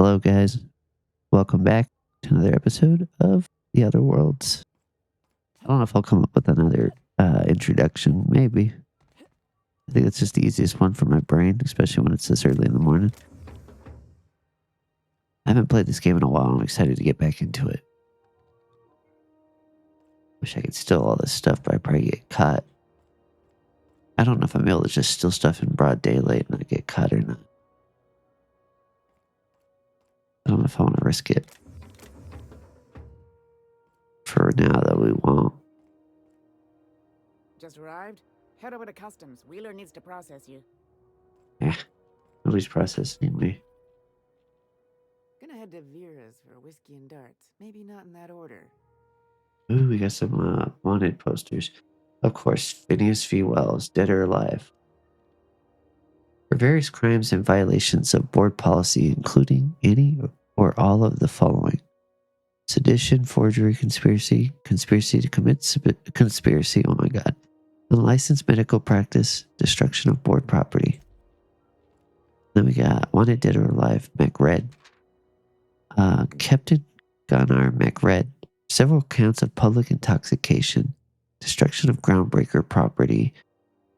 Hello, guys. Welcome back to another episode of The Other Worlds. I don't know if I'll come up with another introduction. Maybe. I think it's just the easiest one for my brain, especially when it's this early in the morning. I haven't played this game in a while. I'm excited to get back into it. Wish I could steal all this stuff, but I'd probably get caught. I don't know if I'm able to just steal stuff in broad daylight and not get caught or not. I don't know if I want to risk it. For now, though, we won't. Just arrived? Head over to customs. Wheeler needs to process you. Yeah, nobody's processing me. Gonna head to Vera's for whiskey and darts. Maybe not in that order. Ooh, we got some wanted posters. Of course, Phineas V. Wells, dead or alive. For various crimes and violations of board policy, including any or all of the following: sedition, forgery, conspiracy to commit conspiracy, oh my god, unlicensed medical practice, destruction of board property. Then we got wanted dead or alive, McRed. Captain Gunnar McRed. Several counts of public intoxication, destruction of groundbreaker property,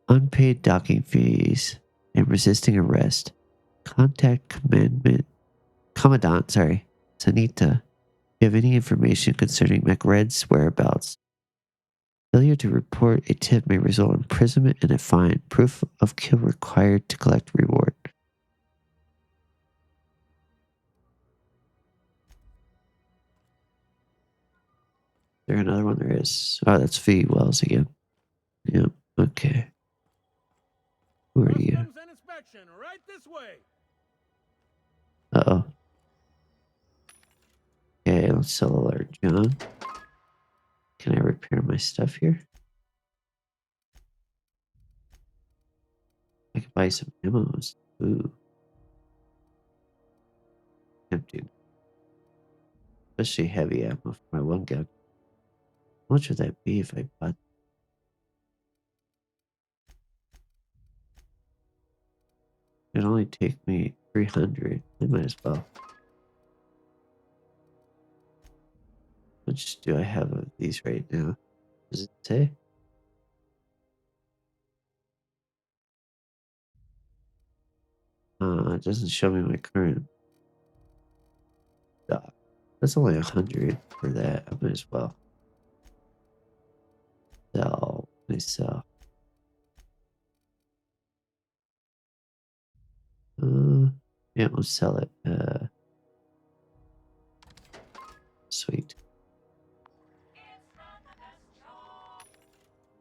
unpaid docking fees, and resisting arrest. Contact Commandant, Sanita. If you have any information concerning McRed's whereabouts. Failure to report a tip may result in imprisonment and a fine. Proof of kill required to collect reward. Is there another one? There is. Oh, that's V. Wells again. Yep. Okay. Who are you? Customs and inspection, right this way. Uh-oh. Okay, let's sell alert, John. Can I repair my stuff here? I can buy some ammos. Ooh. Empty. Especially heavy ammo for my one gun. How much would that be if I bought? It'd only take me 300. I might as well. How much do I have of these right now? Does it say? It doesn't show me my current stock. That's only 100 for that. I might as well sell myself. Yeah, let's sell it. Sweet.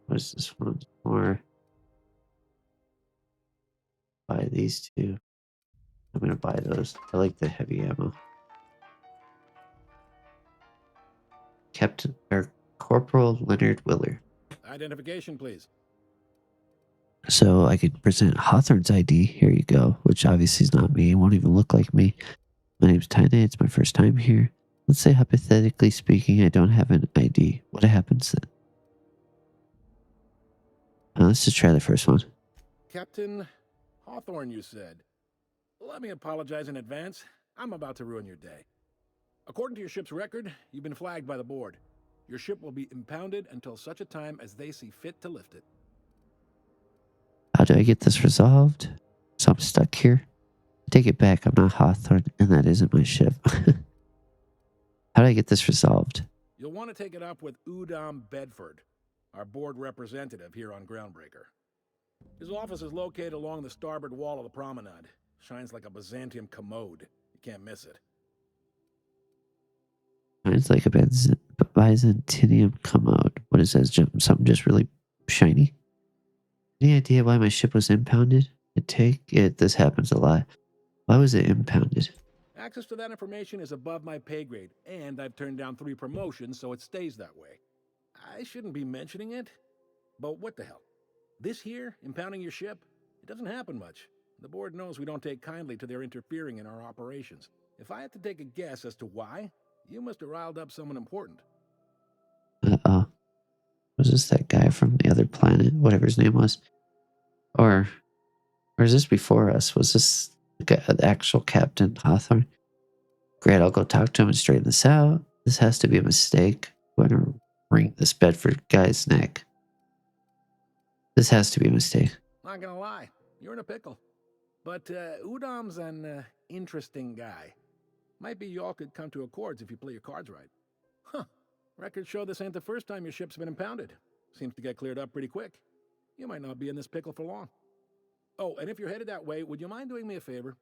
What's this one? More. Buy these two. I'm gonna buy those. I like the heavy ammo. Captain or Corporal Leonard Willer. Identification, please. So I could present Hawthorne's ID. Here you go. Which obviously is not me. It won't even look like me. My name's Tyne. It's my first time here. Let's say, hypothetically speaking, I don't have an ID. What happens then? Let's just try the first one. Captain Hawthorne, you said. Let me apologize in advance. I'm about to ruin your day. According to your ship's record, you've been flagged by the board. Your ship will be impounded until such a time as they see fit to lift it. How do I get this resolved? So I'm stuck here. Take it back. I'm not Hawthorne, and that isn't my ship. How do I get this resolved? You'll want to take it up with Udom Bedford, our board representative here on Groundbreaker. His office is located along the starboard wall of the promenade. Shines like a Byzantium commode. You can't miss it. It's like a Byzantium commode. What is that? Something just really shiny? Any idea why my ship was impounded? This happens a lot. Why was it impounded? Access to that information is above my pay grade, and I've turned down 3 promotions, so it stays that way. I shouldn't be mentioning it, but what the hell? This here, impounding your ship, it doesn't happen much. The board knows we don't take kindly to their interfering in our operations. If I had to take a guess as to why, you must have riled up someone important. Uh-oh. Was this that guy from the other planet? Whatever his name was? Or is this before us? Was this the actual Captain Hawthorne? Great, I'll go talk to him and straighten this out. This has to be a mistake. I'm going to wring this Bedford guy's neck. This has to be a mistake. Not gonna lie, you're in a pickle. But Udam's an interesting guy. Might be y'all could come to accords if you play your cards right. Huh. Records show this ain't the first time your ship's been impounded. Seems to get cleared up pretty quick. You might not be in this pickle for long. Oh, and if you're headed that way, would you mind doing me a favor?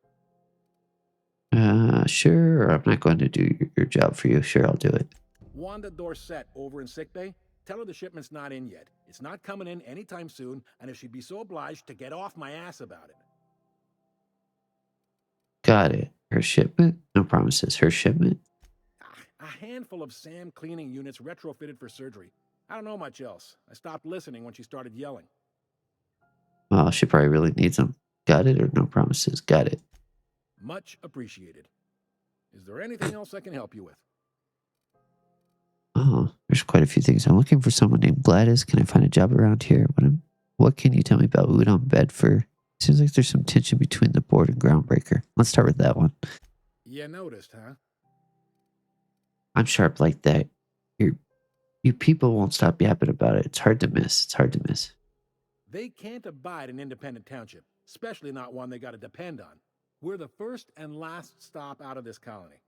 Sure. I'm not going to do your job for you. Sure, I'll do it. Wanda Dorset over in sickbay. Tell her the shipment's not in yet. It's not coming in anytime soon, and if she'd be so obliged to get off my ass about it. Got it. Her shipment? No promises. Her shipment? A handful of SAM cleaning units retrofitted for surgery. I don't know much else. I stopped listening when she started yelling. Well, she probably really needs them. Got it or no promises? Got it. Much appreciated. Is there anything else I can help you with? Oh, there's quite a few things. I'm looking for someone named Gladys. Can I find a job around here? What can you tell me about Udon Bedford? Seems like there's some tension between the board and Groundbreaker. Let's start with that one. You noticed, huh? I'm sharp like that. You people won't stop yapping about it. It's hard to miss. It's hard to miss. They can't abide an independent township, especially not one they got to depend on. We're the first and last stop out of this colony.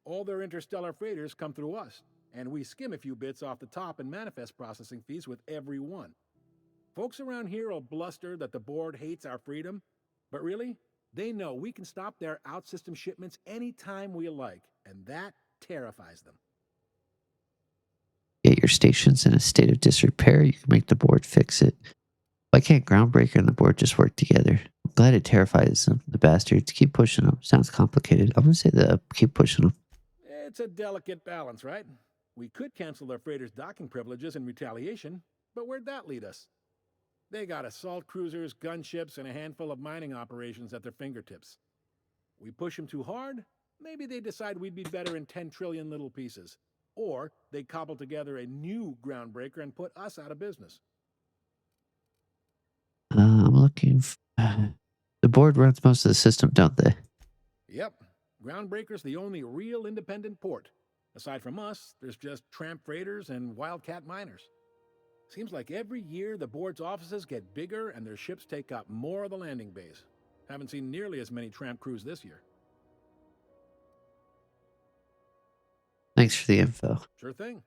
All their interstellar freighters come through us, and we skim a few bits off the top and manifest processing fees with every one. Folks around here will bluster that the board hates our freedom, but really, they know we can stop their out-system shipments anytime we like, and that terrifies them. Get your stations in a state of disrepair. You can make the board fix it. Why can't Groundbreaker and the board just work together? I'm glad it terrifies them, the bastards. Keep pushing them. Sounds complicated. I'm going to say keep pushing them. It's a delicate balance, right? We could cancel their freighters' docking privileges in retaliation, but where'd that lead us? They got assault cruisers, gunships, and a handful of mining operations at their fingertips. We push them too hard, maybe they decide we'd be better in 10 trillion little pieces. Or they cobble together a new Groundbreaker and put us out of business. I'm looking. The board runs most of the system, don't they? Yep. Groundbreaker's the only real independent port. Aside from us, there's just tramp freighters and wildcat miners. Seems like every year the board's offices get bigger and their ships take up more of the landing bays. Haven't seen nearly as many tramp crews this year. Thanks for the info. Sure thing.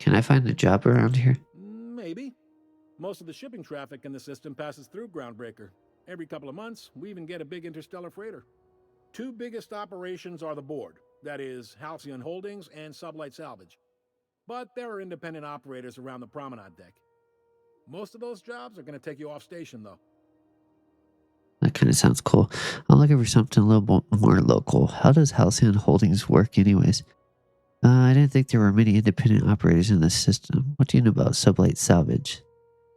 Can I find a job around here? Maybe. Most of the shipping traffic in the system passes through Groundbreaker. Every couple of months, we even get a big interstellar freighter. Two biggest operations are the board, that is, Halcyon Holdings and Sublight Salvage. But there are independent operators around the promenade deck. Most of those jobs are going to take you off station, though. That kind of sounds cool. I'm looking for something a little more local. How does Halcyon Holdings work, anyways? I didn't think there were many independent operators in the system. What do you know about Sublight Salvage?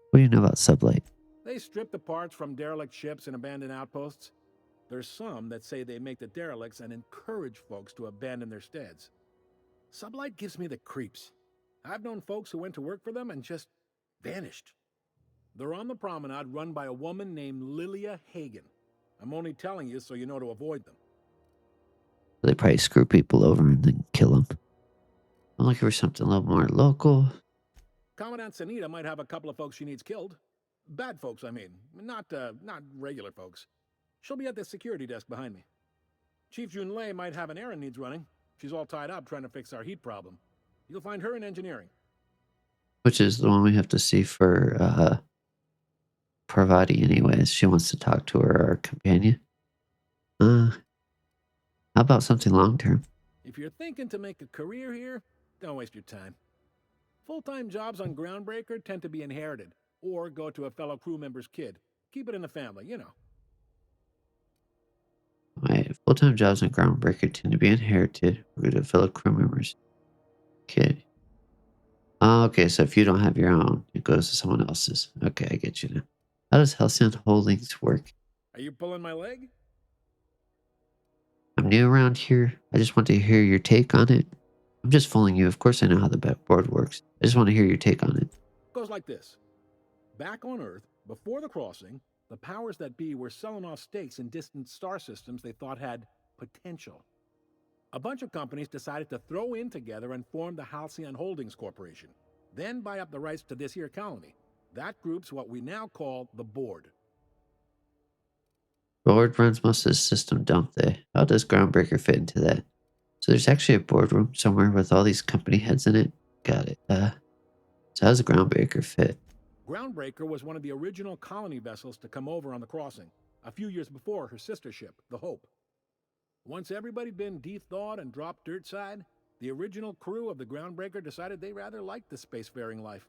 What do you know about Sublight? They strip the parts from derelict ships and abandoned outposts. There's some that say they make the derelicts and encourage folks to abandon their steads. Sublight gives me the creeps. I've known folks who went to work for them and just vanished. They're on the promenade run by a woman named Lilia Hagen. I'm only telling you so you know to avoid them. They probably screw people over and then kill them. I'm looking for something a little more local. Commandant Sanita might have a couple of folks she needs killed. Bad folks, I mean. Not regular folks. She'll be at the security desk behind me. Chief Junlei might have an errand needs running. She's all tied up trying to fix our heat problem. You'll find her in engineering. Which is the one we have to see for Parvati anyways. She wants to talk to her companion. How about something long term? If you're thinking to make a career here, don't waste your time. Full-time jobs on Groundbreaker tend to be inherited, or go to a fellow crew member's kid. Keep it in the family, you know. Right. Full-time jobs on Groundbreaker tend to be inherited or to fellow crew members. Okay. Okay, so if you don't have your own, it goes to someone else's. Okay, I get you now. How does Halcyon Holdings work? Are you pulling my leg? I'm new around here. I just want to hear your take on it. I'm just fooling you. Of course I know how the board works. I just want to hear your take on it. Goes like this. Back on Earth, before the crossing, the powers that be were selling off stakes in distant star systems they thought had potential. A bunch of companies decided to throw in together and form the Halcyon Holdings Corporation, then buy up the rights to this here colony. That group's what we now call the board. Board runs most of the system, don't they? How does Groundbreaker fit into that? So there's actually a boardroom somewhere with all these company heads in it. Got it. So how does the Groundbreaker fit? Groundbreaker was one of the original colony vessels to come over on the crossing, a few years before her sister ship, the Hope. Once everybody'd been de-thawed and dropped dirt side, the original crew of the Groundbreaker decided they rather liked the spacefaring life.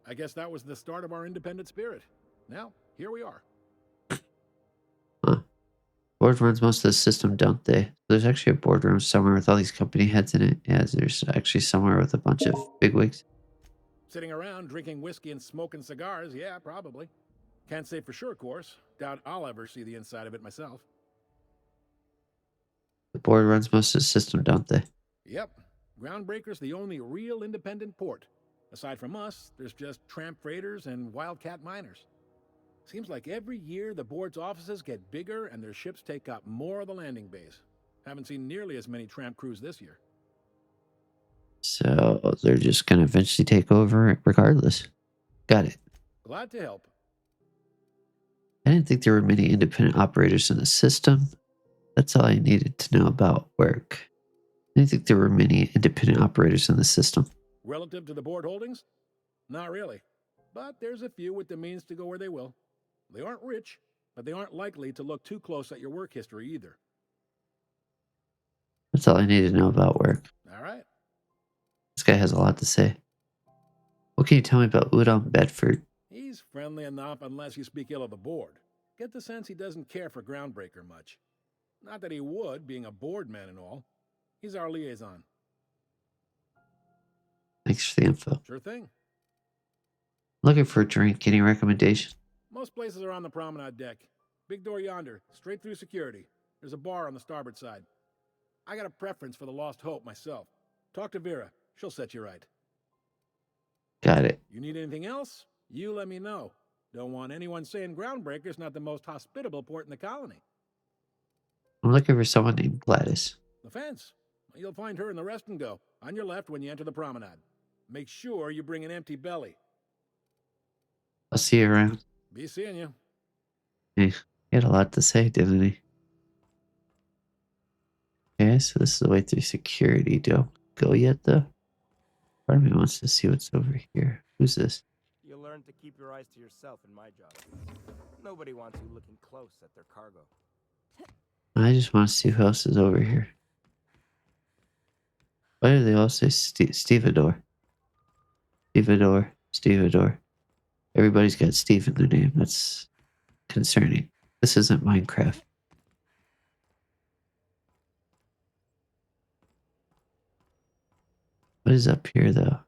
I guess that was the start of our independent spirit. Now, here we are. Huh. Board runs most of the system, don't they? There's actually a boardroom somewhere with all these company heads in it. Yeah, there's actually somewhere with a bunch of bigwigs. Sitting around drinking whiskey and smoking cigars, yeah, probably. Can't say for sure, of course. Doubt I'll ever see the inside of it myself. The board runs most of the system, don't they? Yep. Groundbreaker's the only real independent port. Aside from us, there's just tramp freighters and wildcat miners. Seems like every year the board's offices get bigger and their ships take up more of the landing bays. Haven't seen nearly as many tramp crews this year. So they're just going to eventually take over regardless. Got it. Glad to help. I didn't think there were many independent operators in the system. That's all I needed to know about work. I didn't think there were many independent operators in the system. Relative to the board holdings? Not really. But there's a few with the means to go where they will. They aren't rich, but they aren't likely to look too close at your work history either. That's all I needed to know about work. All right. This guy has a lot to say. What can you tell me about Udon Bedford? He's friendly enough unless you speak ill of the board. Get the sense he doesn't care for Groundbreaker much. Not that he would, being a board man and all. He's our liaison. Thanks for the info. Sure thing. Looking for a drink. Any recommendation? Most places are on the promenade deck. Big door yonder, straight through security. There's a bar on the starboard side. I got a preference for the Lost Hope myself. Talk to Vera. She'll set you right. Got it. You need anything else? You let me know. Don't want anyone saying Groundbreaker's not the most hospitable port in the colony. I'm looking for someone named Gladys. The fence. You'll find her in the rest and go, on your left when you enter the promenade. Make sure you bring an empty belly. I'll see you around. Be seeing you. He had a lot to say, didn't he? Okay, so this is the way through security. Do I go yet, though? Part of me wants to see what's over here. Who's this? You'll learn to keep your eyes to yourself in my job. Nobody wants you looking close at their cargo. I just want to see who else is over here. Why do they all say Stevedore? Stevedore. Stevedore. Everybody's got Steve in their name. That's concerning. This isn't Minecraft. What is up here, though?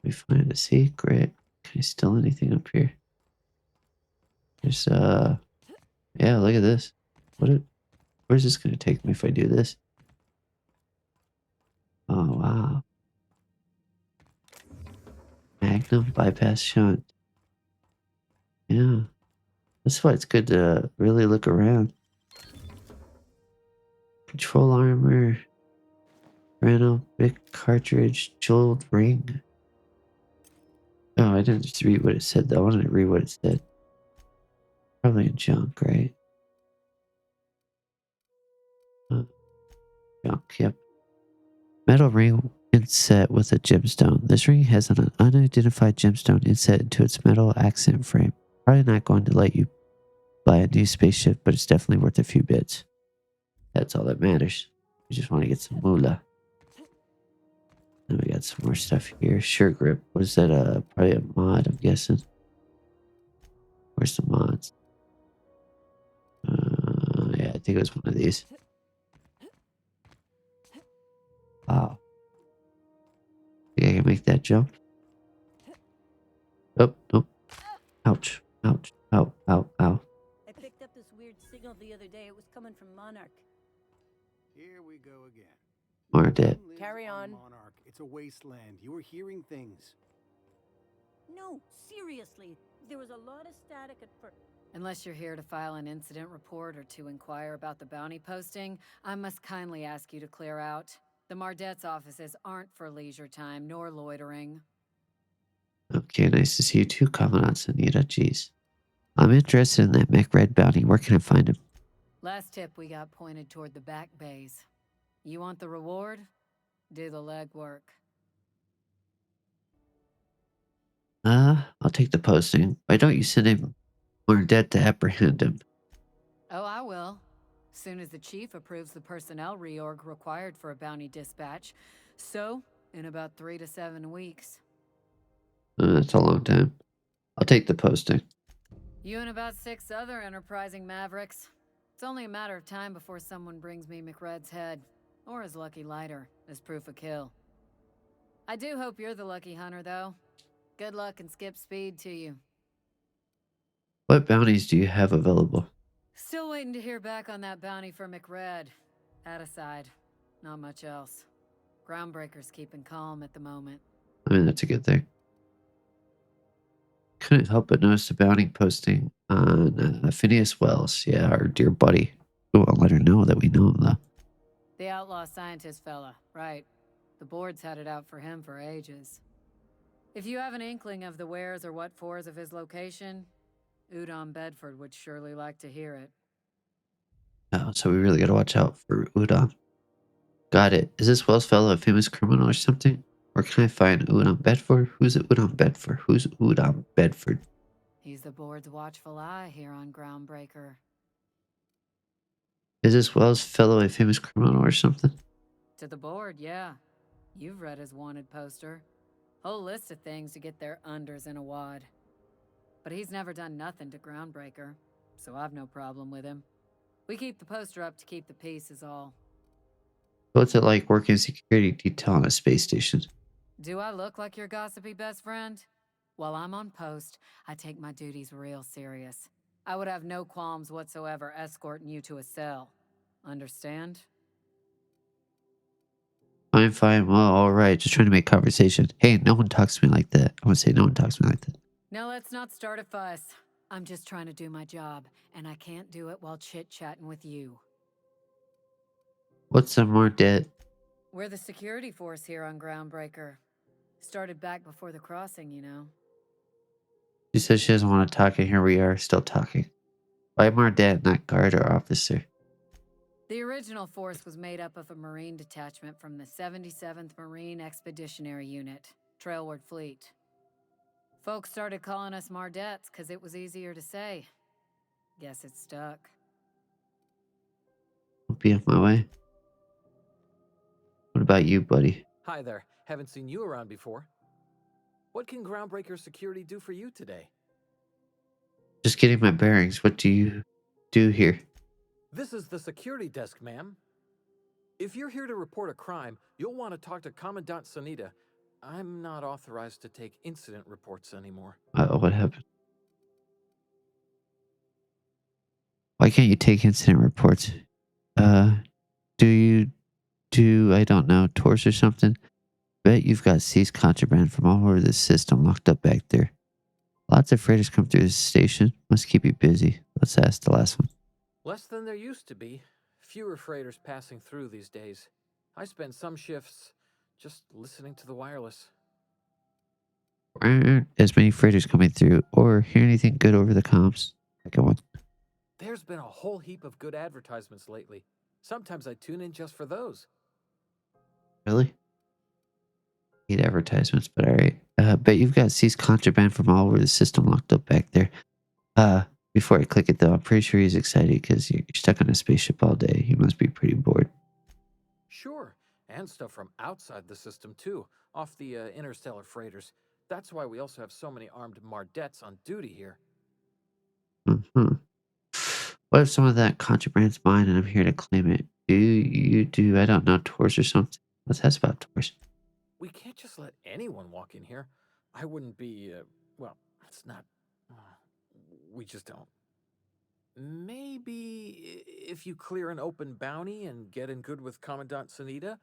Let me find a secret. Can I steal anything up here? There's, yeah, look at this. Where's this going to take me if I do this? Oh, wow. Magnum bypass shunt. Yeah. That's why it's good to really look around. Control armor. Random big cartridge. Jeweled ring. Oh, I didn't just read what it said though. I wanted to read what it said. Probably in junk, right? Junk, yep. Metal ring inset with a gemstone. This ring has an unidentified gemstone inset into its metal accent frame. Probably not going to let you buy a new spaceship, but it's definitely worth a few bits. That's all that matters. We just want to get some moolah. Then we got some more stuff here. Shirt grip. What is that? Probably a mod, I'm guessing. Where's the mods? Yeah, I think it was one of these. Wow. Think I can make that jump? Oh, nope. Ouch. Ouch. Ow. Ow. Ow. I picked up this weird signal the other day. It was coming from Monarch. Here we go again. More dead. Carry on. Monarch. It's a wasteland. You were hearing things. No, seriously. There was a lot of static at first. Unless you're here to file an incident report or to inquire about the bounty posting, I must kindly ask you to clear out. The Mardet's offices aren't for leisure time nor loitering. Okay, nice to see you too, Commandant Sunita. Jeez. I'm interested in that McRed bounty. Where can I find him? Last tip we got pointed toward the back bays. You want the reward? Do the legwork. I'll take the posting. Why don't you send him more debt to apprehend him? Oh, I will. Soon as the chief approves the personnel reorg required for a bounty dispatch. So, in about 3 to 7 weeks. That's a long time. I'll take the posting. You and about 6 other enterprising mavericks. It's only a matter of time before someone brings me McRed's head, or his lucky lighter, as proof of kill. I do hope you're the lucky hunter, though. Good luck and skip speed to you. What bounties do you have available? Still waiting to hear back on that bounty for McRed. That aside, not much else. Groundbreaker's keeping calm at the moment. I mean, that's a good thing. Couldn't help but notice the bounty posting on Phineas Wells. Yeah, our dear buddy. Oh, I'll let her know that we know him, though. The outlaw scientist fella, right. The board's had it out for him for ages. If you have an inkling of the wheres or what fors of his location, Udon Bedford would surely like to hear it. Oh, so we really gotta watch out for Udon. Got it. Is this Wells fellow a famous criminal or something? Where can I find Udon Bedford? Who's Udon Bedford? Who's Udon Bedford? He's the board's watchful eye here on Groundbreaker. Is this Wells fellow a famous criminal or something? To the board, yeah. You've read his wanted poster. Whole list of things to get their unders in a wad. But he's never done nothing to Groundbreaker, so I've no problem with him. We keep the poster up to keep the peace is all. What's it like working security detail on a space station? Do I look like your gossipy best friend? While I'm on post, I take my duties real serious. I would have no qualms whatsoever escorting you to a cell. Understand? Fine. Well, all right. Just trying to make conversation. Hey, no one talks to me like that. I want to say no one talks to me like that. Now let's not start a fuss. I'm just trying to do my job, and I can't do it while chit-chatting with you. What's some more debt? We're the security force here on Groundbreaker. Started back before the crossing, you know. She says she doesn't want to talk, and here we are, still talking. Why more debt, not guard or officer? The original force was made up of a Marine detachment from the 77th Marine Expeditionary Unit, Trailward Fleet. Folks started calling us Mardettes because it was easier to say. Guess it stuck. I'll be on my way. What about you, buddy? Hi there. Haven't seen you around before. What can Groundbreaker Security do for you today? Just getting my bearings. What do you do here? This is the security desk, ma'am. If you're here to report a crime, you'll want to talk to Commandant Sunita. I'm not authorized to take incident reports anymore. What happened? Why can't you take incident reports? Do you do, I don't know, tours or something? Bet you've got seized contraband from all over the system locked up back there. Lots of freighters come through this station. Must keep you busy. Let's ask the last one. Less than there used to be. Fewer freighters passing through these days. I spend some shifts just listening to the wireless. Aren't as many freighters coming through or hear anything good over the comms. Second one. There's been a whole heap of good advertisements lately. Sometimes I tune in just for those. Really? Hate advertisements, but alright. Bet you've got seized contraband from all over the system locked up back there. Before I click it though, I'm pretty sure he's excited because you're stuck on a spaceship all day. He must be pretty bored. Sure, and stuff from outside the system too, off the interstellar freighters. That's why we also have so many armed Mardettes on duty here. Mm-hmm. What if some of that contraband's mine and I'm here to claim it? Do you do, I don't know, tours or something? Let's ask about tours. We can't just let anyone walk in here. I wouldn't be, well, it's not, we just don't. Maybe if you clear an open bounty and get in good with Commandant Sunita,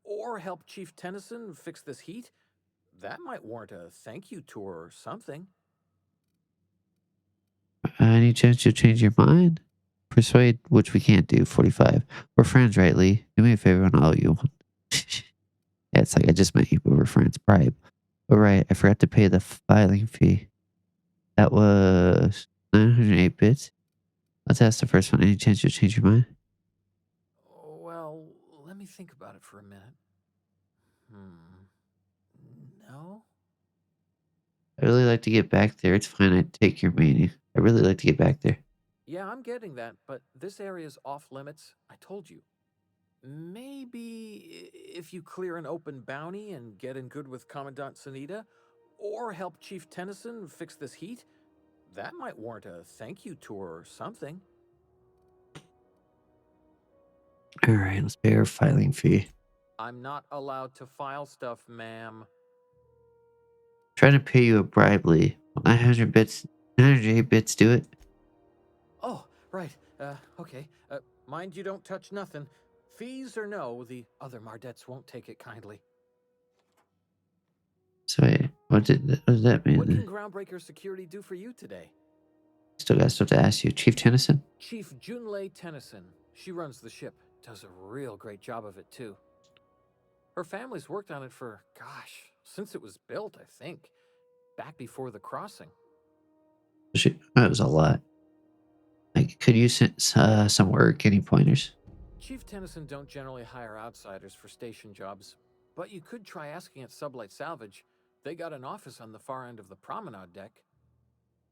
or help Chief Tennyson fix this heat, that might warrant a thank you tour or something. Any chance you'll change your mind? Persuade, which we can't do. 45. We're friends, right, Lee? Do me a favor and I'll owe you one. Yeah, it's like I just met you, but we're friends. Bribe. Oh, right. I forgot to pay the filing fee. That was 908 bits. Let's ask the first one. Any chance you'll change your mind? Well, let me think about it for a minute. No? I really like to get back there. It's fine. I take your meaning. I really like to get back there. Yeah, I'm getting that, but this area's off limits. I told you. Maybe if you clear an open bounty and get in good with Commandant Sunita, or help Chief Tennyson fix this heat, that might warrant a thank you tour or something. All right, let's pay our filing fee. I'm not allowed to file stuff, ma'am. Trying to pay you a bribe, Lee. 900 bits. 908 bits do it. Oh, right. Okay. Mind you don't touch nothing. Fees or no, the other Mardettes won't take it kindly. So wait, what does that mean? What can Then? Groundbreaker Security do for you today? Still got stuff to ask you. Chief Tennyson? Chief Junlei Tennyson. She runs the ship. Does a real great job of it, too. Her family's worked on it for, gosh, since it was built, I think. Back before the crossing. That was a lot. Like, could you send some work? Any pointers? Chief Tennyson don't generally hire outsiders for station jobs, but you could try asking at Sublight Salvage. They got an office on the far end of the promenade deck.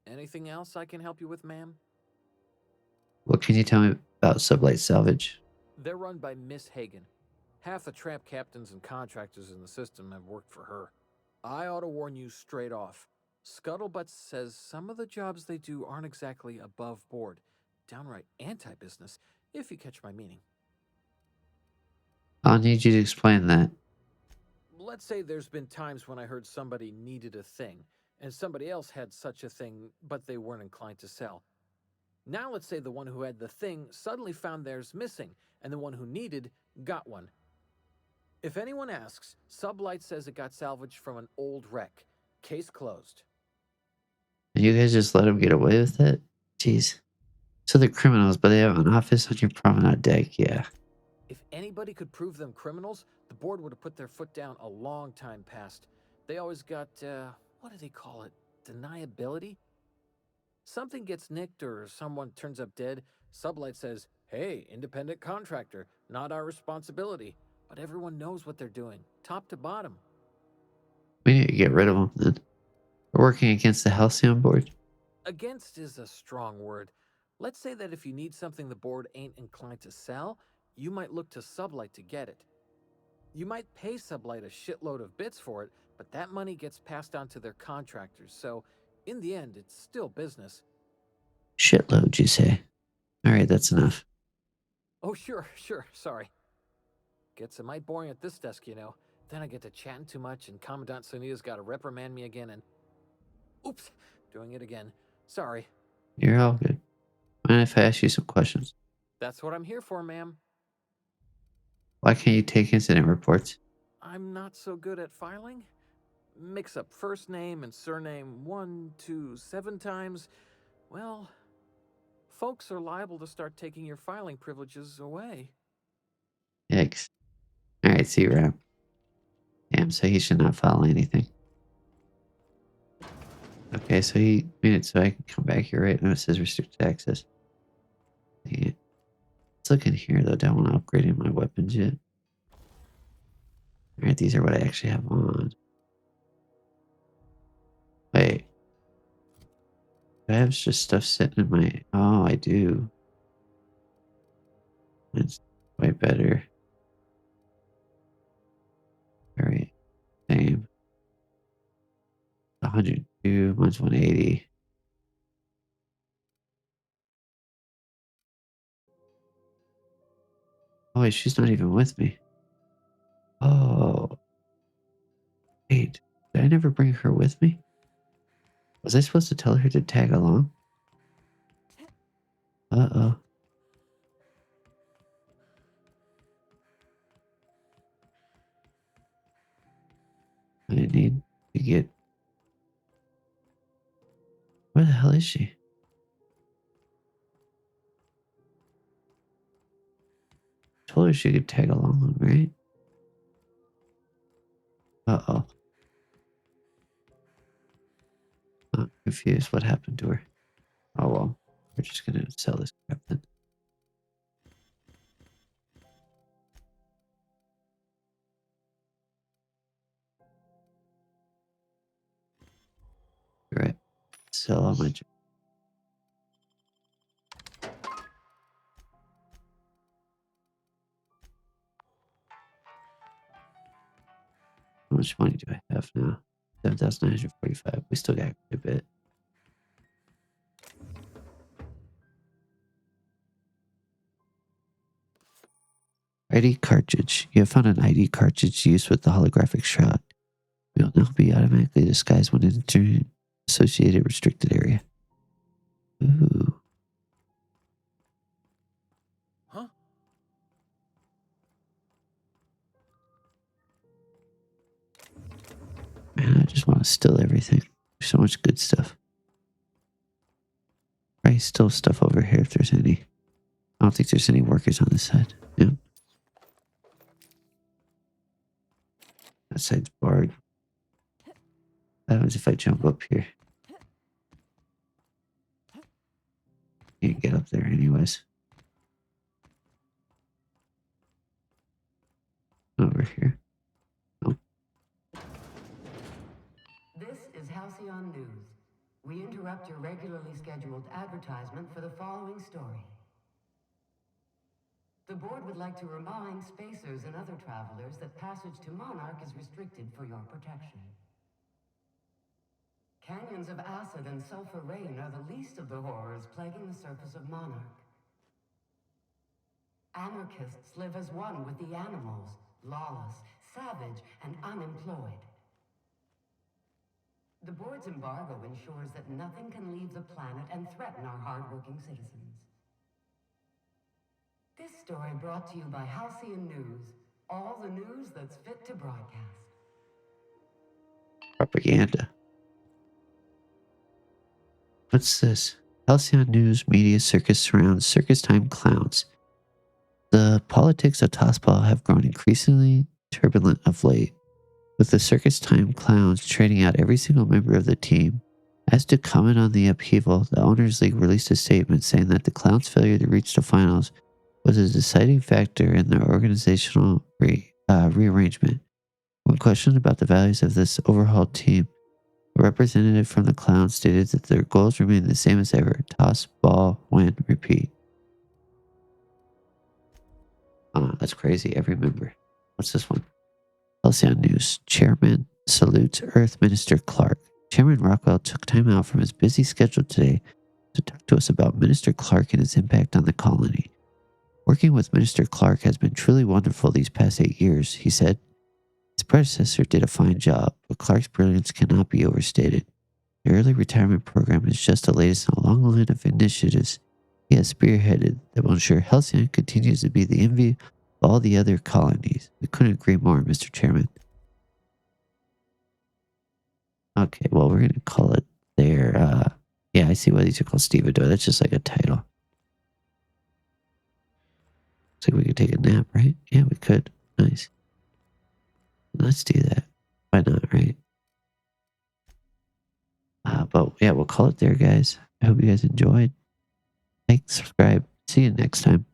Anything else I can help you with, ma'am? What can you tell me about Sublight Salvage? They're run by Miss Hagen. Half the tramp captains and contractors in the system have worked for her. I ought to warn you straight off. Scuttlebutt says some of the jobs they do aren't exactly above board. Downright anti-business, if you catch my meaning. I'll need you to explain that. Let's say there's been times when I heard somebody needed a thing, and somebody else had such a thing, but they weren't inclined to sell. Now let's say the one who had the thing suddenly found theirs missing, and the one who needed got one. If anyone asks, Sublight says it got salvaged from an old wreck. Case closed. And you guys just let them get away with it? Jeez. So they're criminals, but they have an office on your promenade deck. Yeah. If anybody could prove them criminals, the board would have put their foot down a long time past. They always got, what do they call it? Deniability? Something gets nicked or someone turns up dead, Sublight says, hey, independent contractor, not our responsibility. But everyone knows what they're doing, top to bottom. We need to get rid of them then. We're working against the Halcyon board. Against is a strong word. Let's say that if you need something the board ain't inclined to sell, you might look to Sublight to get it. You might pay Sublight a shitload of bits for it, but that money gets passed on to their contractors, so in the end, it's still business. Shitload, you say? All right, that's enough. Oh, sure, sorry. Gets a mite boring at this desk, you know. Then I get to chatting too much, and Commandant Sunita's got to reprimand me again, and... Oops, doing it again. Sorry. You're all good. Mind if I ask you some questions? That's what I'm here for, ma'am. Why can't you take incident reports? I'm not so good at filing. Mix up first name and surname 1, 2, 7 times. Well, folks are liable to start taking your filing privileges away. Yikes. All right, see you around. Damn, so he should not file anything. Okay, so he made it so I can come back here, right? No, it says restricted access. Yeah. Let's look in here, though. Don't want to upgrade my weapons yet. All right, these are what I actually have on. Wait. Do I have just stuff sitting in my... Oh, I do. It's way better. All right. Same. 102, mine's 180. Oh, wait, she's not even with me. Oh. Wait, did I never bring her with me? Was I supposed to tell her to tag along? Uh-oh. I need to get... Where the hell is she? told her she could tag along, right? Uh-oh. I'm confused. What happened to her? Oh, well. We're just gonna sell this crap then. You're right. Sell all my... How much money do I have now? 7,945. We still got quite a bit. ID cartridge. You have found an ID cartridge used with the holographic shroud. We will now be automatically disguised when entering associated restricted area. Ooh. Huh? Man, I just want to steal everything. There's so much good stuff. Probably still stuff over here if there's any. I don't think there's any workers on this side. Yeah. That side's barred. What happens if I jump up here? Can't get up there anyways. Over here. This is Halcyon News. We interrupt your regularly scheduled advertisement for the following story. The board would like to remind spacers and other travelers that passage to Monarch is restricted for your protection. Canyons of acid and sulfur rain are the least of the horrors plaguing the surface of Monarch. Anarchists live as one with the animals, lawless, savage, and unemployed. The board's embargo ensures that nothing can leave the planet and threaten our hardworking citizens. This story brought to you by Halcyon News, all the news that's fit to broadcast. Propaganda. What's this? Halcyon News media circus surrounds circus time clowns. The politics of Tossball have grown increasingly turbulent of late, with the circus time clowns trading out every single member of the team. As to comment on the upheaval, the Owners League released a statement saying that the clowns' failure to reach the finals was a deciding factor in their organizational rearrangement. When questioned about the values of this overhauled team, a representative from the clowns stated that their goals remain the same as ever: toss, ball, win, repeat. That's crazy. Every member. What's this one? Halcyon News. Chairman salutes Earth Minister Clark. Chairman Rockwell took time out from his busy schedule today to talk to us about Minister Clark and his impact on the colony. Working with Minister Clark has been truly wonderful these past 8 years, he said. His predecessor did a fine job, but Clark's brilliance cannot be overstated. The early retirement program is just the latest in a long line of initiatives he has spearheaded that will ensure Halcyon continues to be the envy of all the other colonies. We couldn't agree more, Mr. Chairman. Okay, well, we're going to call it there. Yeah, I see why these are called stevedore. That's just like a title. Looks like we could take a nap, right? Yeah, we could. Nice. Let's do that. Why not, right? But yeah, we'll call it there, guys. I hope you guys enjoyed. Like, subscribe. See you next time.